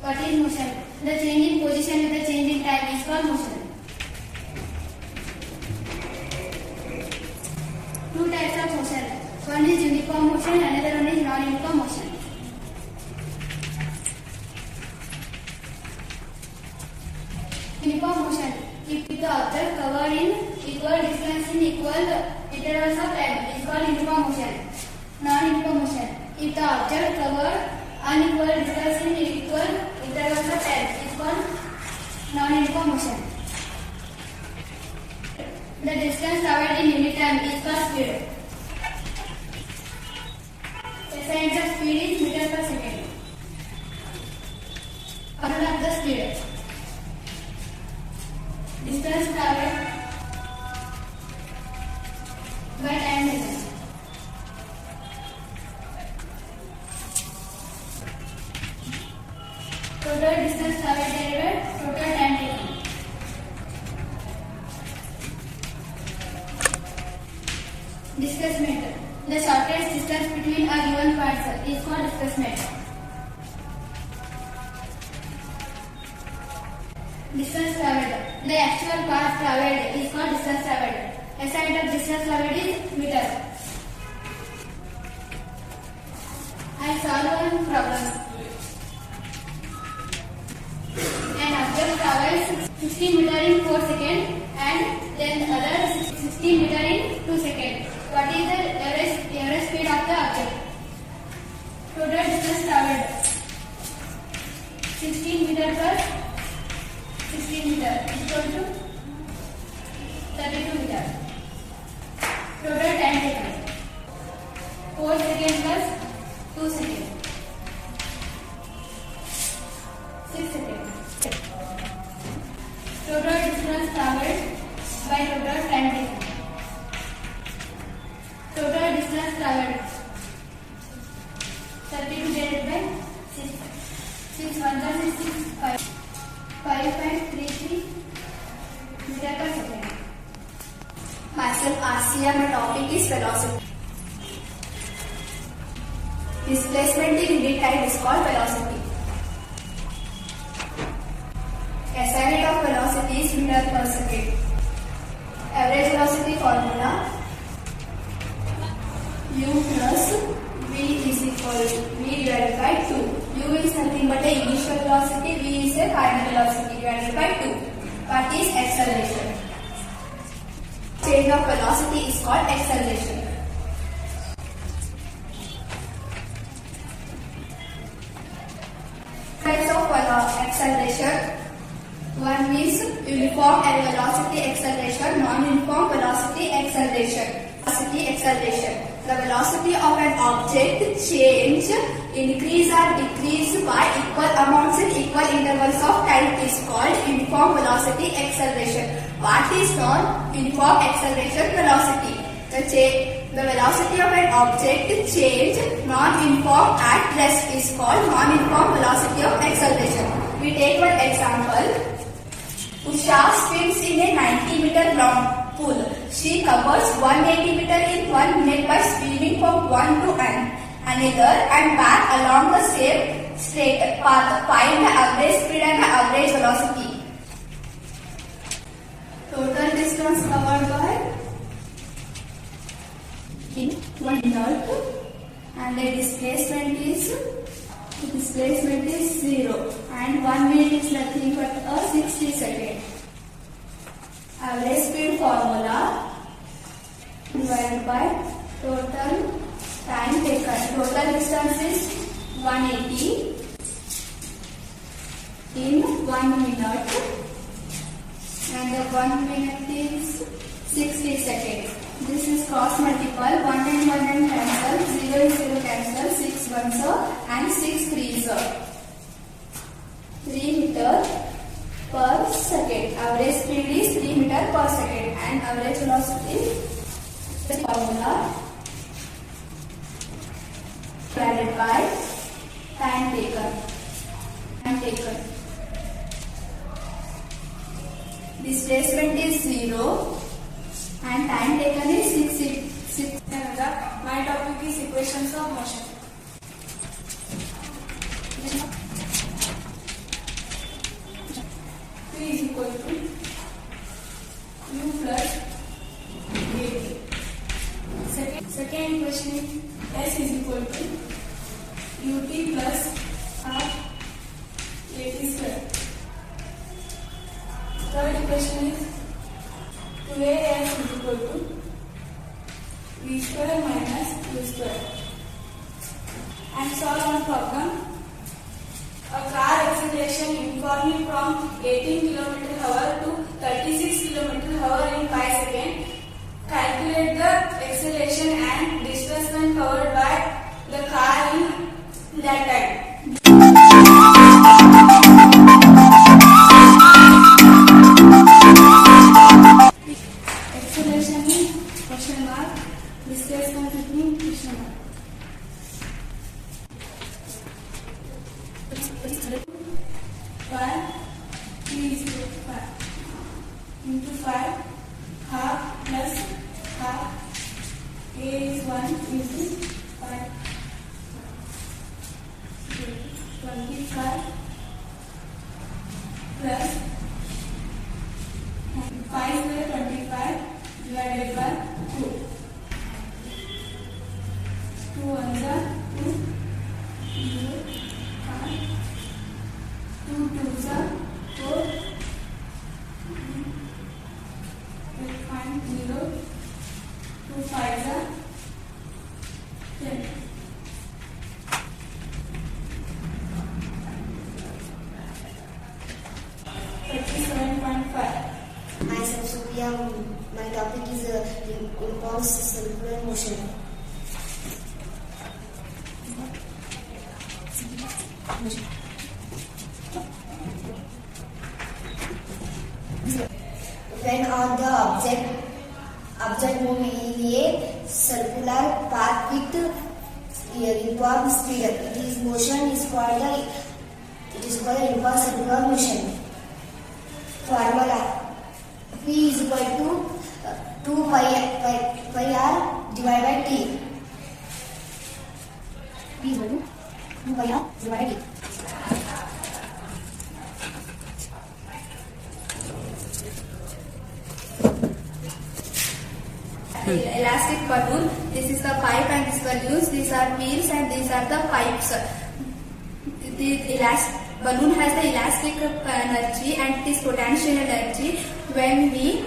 What is motion? The change in position with the change in time is called motion. Two types of motion. One is uniform motion, another one is non-uniform motion. Uniform motion. If the object covered in equal distance in equal intervals of time is called uniform motion. Non-uniform motion. If the object covered unequal distance in equal intervals of time is called non-uniform motion. The distance covered in unit time is called speed. SI the speed is meter per second. Formula of the speed. Distance covered by time taken. Total distance covered divided total time taken. Displacement. The shortest distance between a given points is called displacement. Distance traveled. The actual path traveled is called distance traveled. SI of distance traveled is meter. I solve one problem. An object travels 60 meter in 4 seconds and then other 60 meter in 2 seconds. What is the average speed of the object? Total distance traveled 16 meter plus 16 meter is equal to 32 meter. Total time taken 4 seconds plus 2 seconds 6 seconds. Total distance traveled by total time taken. Total distance traveled 32 divided by 6. 6 1 is 6 5.33 meter per second. Myself Arsia, my topic is velocity. Displacement in unit time is called velocity. SI unit of velocity is meter per second. Average velocity formula u plus v is equal to v divided by 2. U is nothing but the initial velocity, v is a final velocity divided by 2. What is acceleration? Change of velocity is called acceleration. Types of acceleration. One is uniform and velocity acceleration, non-uniform velocity acceleration. Velocity acceleration. The velocity of an object change, increase or decrease by equal amounts in equal intervals of time is called uniform velocity acceleration. What is non-uniform acceleration velocity? The velocity of an object change non-uniform at rest is called non-uniform velocity of acceleration. We take one example. Usha swims in a 90 meter long pool. She covers 180 meter in 1 minute by swimming from 1 to another and back along the same straight path. Find the average speed and the average velocity. Total distance covered by in 1 minute and the displacement is 0 and 1 minute is nothing but a 60 seconds. Average speed formula divided by total time taken. Total distance is 180 in 1 minute and the 1 minute is 60 seconds. This is cross multiple. 1 and 1 cancel. 0 is 0 cancel. 6 1s and 6 3s. 3 meter per second. Average speed is 3 meter per second and average velocity is formula divided by time taken. Displacement is 0 and time taken is 6. My topic is equations of motion. and solve one problem. A car acceleration uniformly from 18 km/h to 36 km/h in 5 seconds. Calculate the acceleration and displacement covered by the car in that time. Acceleration is question mark, displacement is question mark. 5 is 5 into 5 half plus half. A is 1 into 5 25 plus 5 square 25 divided by 2. 2 ones are 2, 0, 5, 2 twos are 4, 0, 2 fives are 10. Myself Surya. My topic is impulse circular motion. When on the object move in a circular path with uniform speed, its motion is called the impulse circular motion. Formula: P is equal to 2 pi r divided by t. P is equal to 2 pi r divided by t. Elastic balloon. This is the pipe and this balloons. These are wheels and these are the pipes. The balloon has the elastic energy and it is potential energy. When we